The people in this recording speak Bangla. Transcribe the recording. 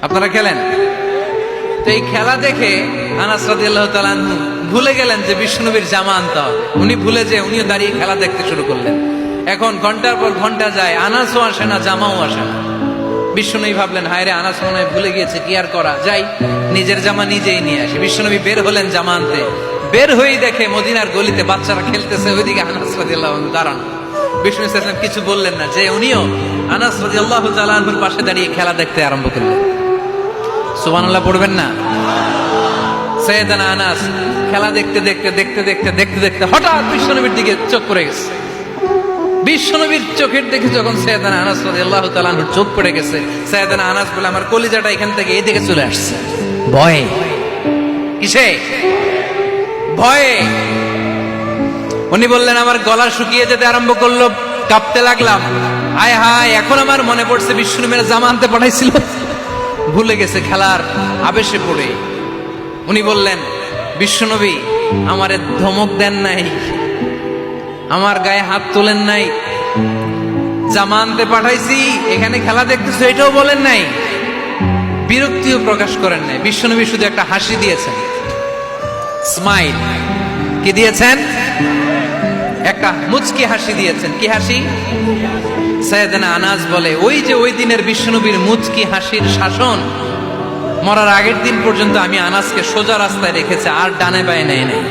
আপনারা খেলেন তো এই খেলা দেখে আনাস রাদিয়াল্লাহু তাআলা আনহু ভুলে গেলেন যে বিশ্বনবীর জামা আনতে হবে। উনি ভুলে যে উনিও দাঁড়িয়ে খেলা দেখতে শুরু করলেন। এখন ঘন্টার পর ঘন্টা যায়, আনাসও আসে না, জামাও আসে না। বিশ্বনবী ভাবলেন, হায় রে, আনাস মনে হয় ভুলে গিয়েছে, কি আর করা যাই, নিজের জামা নিজেই নিয়ে আসে। বিশ্বনবী বের হলেন জামা আনতে। বের হয়েই দেখে মদিনার গলিতে বাচ্চারা খেলতেছে, ওইদিকে আনাস রাদিয়াল্লাহু আনহু দাঁড়ানো। বিষ্ণু ইসলাম কিছু বললেন না, যে উনিও আনাস রাদিয়াল্লাহু তাআলা আনহুর পাশে দাঁড়িয়ে খেলা দেখতে আরম্ভ করলেন। সুবহানাল্লাহ পড়বেন না? সাইয়েদানা আনাস খেলা দেখতে দেখতে দেখতে দেখতে দেখতে দেখতে হঠাৎ বিশ্বনবীর দিকে চোখ পড়ে গেছে। বিশ্বনবীর চোখের দেখে যখন সাইয়েদানা আনাস রাদিয়াল্লাহু তাআলা আনহুর চোখ পড়ে গেছে, সাইয়েদানা আনাস বলে, আমার কলিজাটা এখান থেকে এই দিকে চলে আসছে ভয়ে। কিসে? ভয়ে। উনি বললেন, আমার গলা শুকিয়ে যেতে আরম্ভ করলো, কাঁপতে লাগলাম। হায় হায়, এখন আমার মনে পড়ছে বিশ্বনবীর জামা আনতে পাঠাইছিল, ভুলে গেছে খেলার আবেশে পড়ে। উনি বললেন, বিশ্বনবী আমারে ধমক দেন নাই, আমার গায়ে হাত তোলেন নাই, জামা আনতে পাঠাইছি, এখানে খেলা দেখতেছো এটাও বলেন নাই, বিরক্তিও প্রকাশ করেন নাই। বিশ্বনবী শুধু একটা হাসি দিয়েছেন, স্মাইল। কি দিয়েছেন? একটা মুচকি হাসি দিয়েছেন। কি হাসি? সাইয়েদানা আনাস বলে, ওই যে ওই দিনের বিশ্বনবীর মুচকি হাসির শাসন মরার আগের দিন পর্যন্ত আমি আনাসকে সোজা রাস্তায় রেখেছি, আর ডানে বায়ে নেই নাই।